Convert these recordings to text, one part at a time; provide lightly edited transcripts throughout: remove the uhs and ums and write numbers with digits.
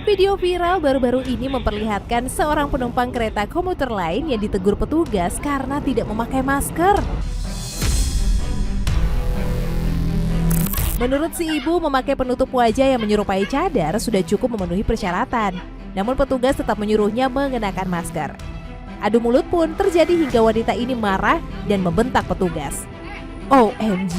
Video viral baru-baru ini memperlihatkan seorang penumpang kereta komuter lain yang ditegur petugas karena tidak memakai masker. Menurut si ibu, memakai penutup wajah yang menyerupai cadar sudah cukup memenuhi persyaratan. Namun petugas tetap menyuruhnya mengenakan masker. Adu mulut pun terjadi hingga wanita ini marah dan membentak petugas. OMG!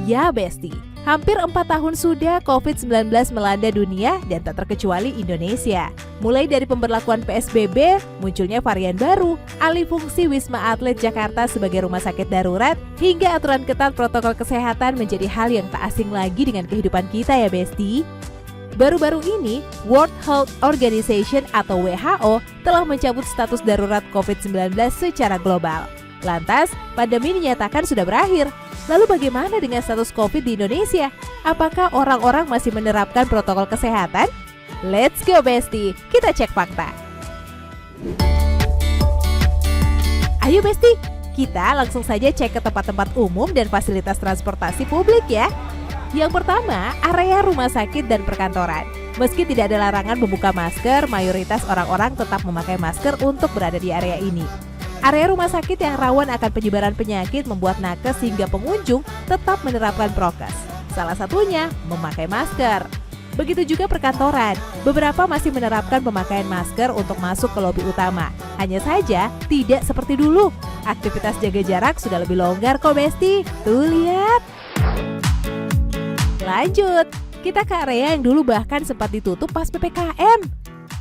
Ya Besti, hampir 4 tahun sudah COVID-19 melanda dunia dan tak terkecuali Indonesia. Mulai dari pemberlakuan PSBB, munculnya varian baru, alih fungsi Wisma Atlet Jakarta sebagai rumah sakit darurat, hingga aturan ketat protokol kesehatan menjadi hal yang tak asing lagi dengan kehidupan kita ya Besti. Baru-baru ini, World Health Organization atau WHO telah mencabut status darurat COVID-19 secara global. Lantas, pandemi dinyatakan sudah berakhir. Lalu bagaimana dengan status COVID di Indonesia? Apakah orang-orang masih menerapkan protokol kesehatan? Let's go Besti, kita cek fakta. Ayo Besti, kita langsung saja cek ke tempat-tempat umum dan fasilitas transportasi publik ya. Yang pertama, area rumah sakit dan perkantoran. Meski tidak ada larangan membuka masker, mayoritas orang-orang tetap memakai masker untuk berada di area ini. Area rumah sakit yang rawan akan penyebaran penyakit membuat nakes hingga pengunjung tetap menerapkan prokes. Salah satunya memakai masker. Begitu juga perkantoran, beberapa masih menerapkan pemakaian masker untuk masuk ke lobi utama. Hanya saja tidak seperti dulu. Aktivitas jaga jarak sudah lebih longgar kok Besti. Tuh lihat. Lanjut, kita ke area yang dulu bahkan sempat ditutup pas PPKM.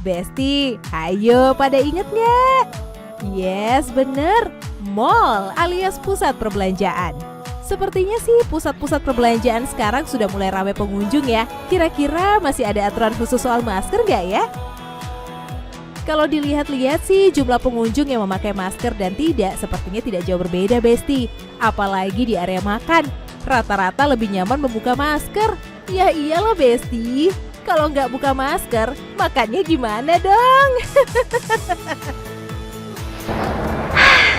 Besti, ayo pada inget nggak? Yes, bener. Mall alias pusat perbelanjaan. Sepertinya sih pusat-pusat perbelanjaan sekarang sudah mulai ramai pengunjung ya. Kira-kira masih ada aturan khusus soal masker nggak ya? Kalau dilihat-lihat sih jumlah pengunjung yang memakai masker dan tidak sepertinya tidak jauh berbeda Besti. Apalagi di area makan. Rata-rata lebih nyaman membuka masker. Ya iyalah Besti. Kalau nggak buka masker, makannya gimana dong?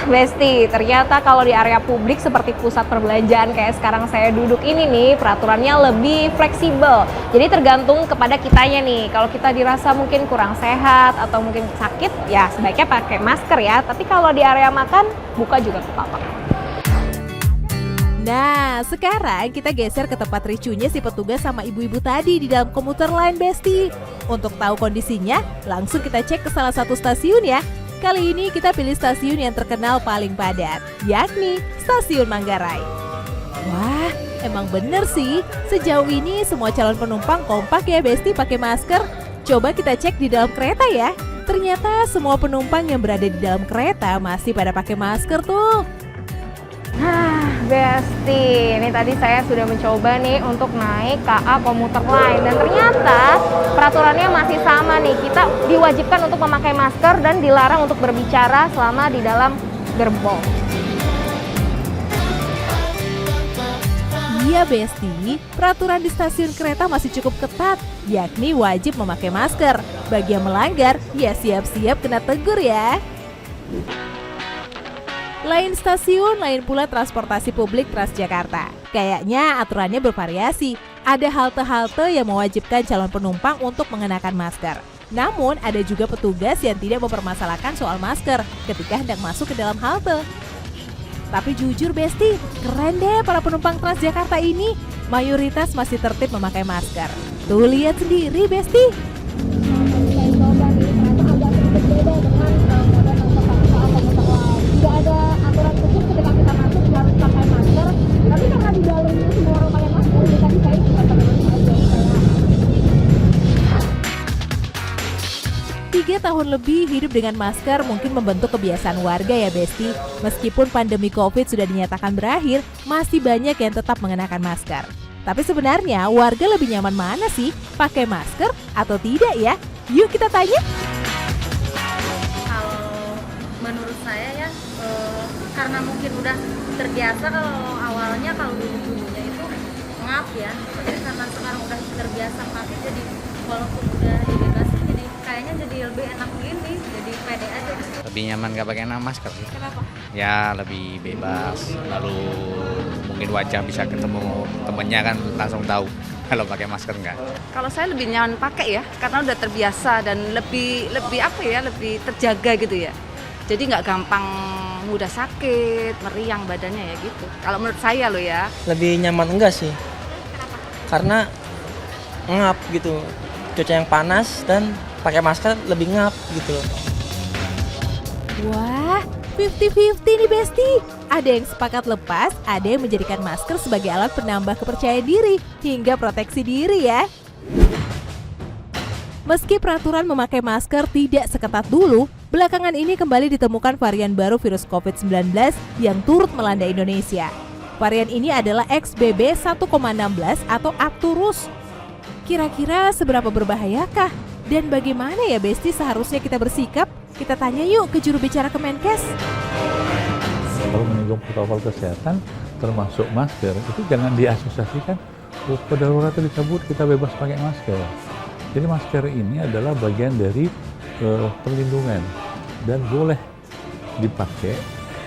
Besti, ternyata kalau di area publik seperti pusat perbelanjaan kayak sekarang saya duduk ini nih, peraturannya lebih fleksibel. Jadi tergantung kepada kitanya nih. Kalau kita dirasa mungkin kurang sehat atau mungkin sakit, ya sebaiknya pakai masker ya. Tapi kalau di area makan, buka juga nggak apa-apa. Nah, sekarang kita geser ke tempat ricuhnya si petugas sama ibu-ibu tadi di dalam komuter lain Besti. Untuk tahu kondisinya, langsung kita cek ke salah satu stasiun ya. Kali ini kita pilih stasiun yang terkenal paling padat, yakni Stasiun Manggarai. Wah, emang bener sih, sejauh ini semua calon penumpang kompak ya Besti pakai masker. Coba kita cek di dalam kereta ya. Ternyata semua penumpang yang berada di dalam kereta masih pada pakai masker tuh. Besti, ini tadi saya sudah mencoba nih untuk naik KA komuter lain dan ternyata peraturannya masih sama nih. Kita diwajibkan untuk memakai masker dan dilarang untuk berbicara selama di dalam gerbong. Iya Besti, peraturan di stasiun kereta masih cukup ketat, yakni wajib memakai masker. Bagi yang melanggar, ya siap-siap kena tegur ya. Lain stasiun, lain pula transportasi publik Transjakarta. Kayaknya aturannya bervariasi. Ada halte-halte yang mewajibkan calon penumpang untuk mengenakan masker. Namun, ada juga petugas yang tidak mempermasalahkan soal masker ketika hendak masuk ke dalam halte. Tapi jujur Besti, keren deh para penumpang Transjakarta ini. Mayoritas masih tertib memakai masker. Tuh lihat sendiri Besti. Tahun lebih hidup dengan masker mungkin membentuk kebiasaan warga ya Besti. Meskipun pandemi COVID sudah dinyatakan berakhir, masih banyak yang tetap mengenakan masker. Tapi sebenarnya warga lebih nyaman mana sih? Pakai masker atau tidak ya? Yuk kita tanya. Kalau menurut saya ya, karena mungkin udah terbiasa. Kalau awalnya kalau dulu-dulunya itu ngap ya. Tapi karena sekarang udah terbiasa pakai, jadi walaupun udah dibebasin jadi kayaknya jadi lebih enak gini, jadi pede aja. Lebih nyaman nggak pakai masker sih. Kenapa? Ya lebih bebas, lalu mungkin wajah bisa ketemu temennya kan langsung tahu. Kalau pakai masker nggak. Kalau saya lebih nyaman pakai ya, karena udah terbiasa dan lebih apa ya, lebih terjaga gitu ya. Jadi nggak gampang mudah sakit, meriang badannya ya gitu. Kalau menurut saya loh ya. Lebih nyaman enggak sih? Karena ngap gitu. Cuaca yang panas dan pakai masker lebih ngap gitu loh. Wah, 50-50 nih Besti. Ada yang sepakat lepas, ada yang menjadikan masker sebagai alat penambah kepercayaan diri hingga proteksi diri ya. Meski peraturan memakai masker tidak seketat dulu, belakangan ini kembali ditemukan varian baru virus COVID-19 yang turut melanda Indonesia. Varian ini adalah XBB 1,16 atau Arcturus. Kira-kira seberapa berbahayakah? Dan bagaimana ya Besti seharusnya kita bersikap? Kita tanya yuk ke juru bicara Kemenkes. Kalau menyinggung protokol kesehatan, termasuk masker, itu jangan diasosiasikan, pada darurat dicabut, kita bebas pakai masker. Jadi masker ini adalah bagian dari perlindungan dan boleh dipakai,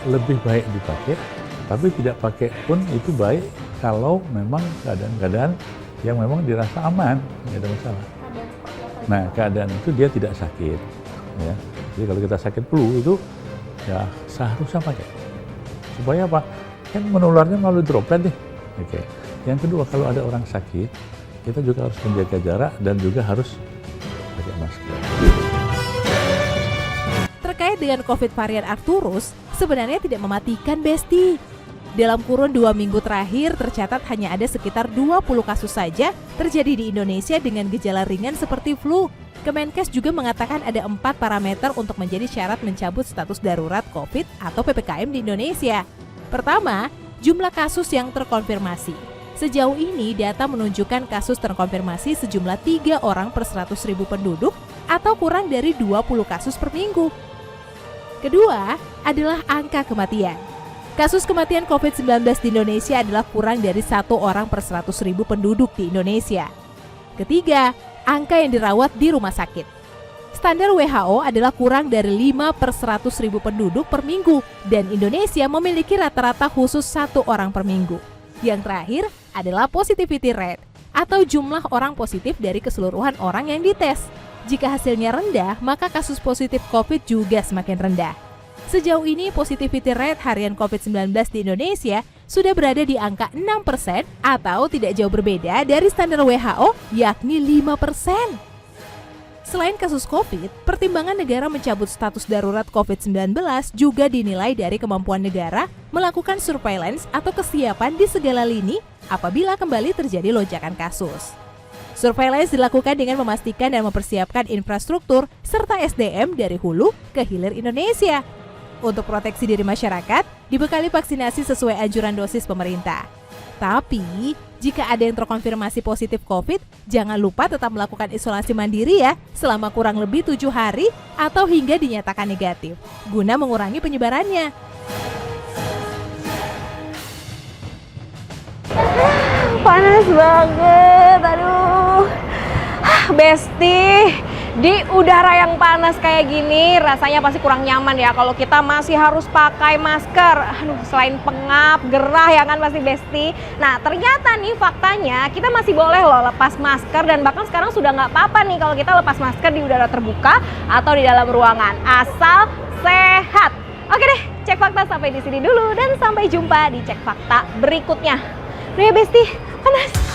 lebih baik dipakai, tapi tidak pakai pun itu baik kalau memang keadaan-keadaan yang memang dirasa aman, tidak ada masalah. Nah, keadaan itu dia tidak sakit. Ya. Jadi kalau kita sakit flu itu ya seharusnya pakai. Supaya apa? Kan menularnya melalui droplet nih. Oke. Yang kedua, kalau ada orang sakit, kita juga harus menjaga jarak dan juga harus pakai masker. Terkait dengan COVID varian Arcturus, sebenarnya tidak mematikan Besti. Dalam kurun 2 minggu terakhir, tercatat hanya ada sekitar 20 kasus saja terjadi di Indonesia dengan gejala ringan seperti flu. Kemenkes juga mengatakan ada 4 parameter untuk menjadi syarat mencabut status darurat COVID atau PPKM di Indonesia. Pertama, jumlah kasus yang terkonfirmasi. Sejauh ini data menunjukkan kasus terkonfirmasi sejumlah 3 orang per 100.000 penduduk atau kurang dari 20 kasus per minggu. Kedua adalah angka kematian. Kasus kematian COVID-19 di Indonesia adalah kurang dari 1 orang per 100.000 penduduk di Indonesia. Ketiga, angka yang dirawat di rumah sakit. Standar WHO adalah kurang dari 5 per 100.000 penduduk per minggu dan Indonesia memiliki rata-rata khusus 1 orang per minggu. Yang terakhir adalah positivity rate atau jumlah orang positif dari keseluruhan orang yang dites. Jika hasilnya rendah, maka kasus positif COVID juga semakin rendah. Sejauh ini positivity rate harian COVID-19 di Indonesia sudah berada di angka 6% atau tidak jauh berbeda dari standar WHO yakni 5%. Selain kasus COVID, pertimbangan negara mencabut status darurat COVID-19 juga dinilai dari kemampuan negara melakukan surveillance atau kesiapan di segala lini apabila kembali terjadi lonjakan kasus. Surveillance dilakukan dengan memastikan dan mempersiapkan infrastruktur serta SDM dari hulu ke hilir Indonesia. Untuk proteksi diri masyarakat, dibekali vaksinasi sesuai anjuran dosis pemerintah. Tapi, jika ada yang terkonfirmasi positif COVID, jangan lupa tetap melakukan isolasi mandiri ya, selama kurang lebih 7 hari atau hingga dinyatakan negatif, guna mengurangi penyebarannya. Panas banget, aduh. Besti, di udara yang panas kayak gini rasanya pasti kurang nyaman ya kalau kita masih harus pakai masker. Aduh, selain pengap, gerah ya kan pasti Besti. Nah, ternyata nih faktanya kita masih boleh loh lepas masker dan bahkan sekarang sudah nggak apa-apa nih kalau kita lepas masker di udara terbuka atau di dalam ruangan, asal sehat. Oke deh, cek fakta sampai di sini dulu dan sampai jumpa di cek fakta berikutnya. Udah ya Besti, panas.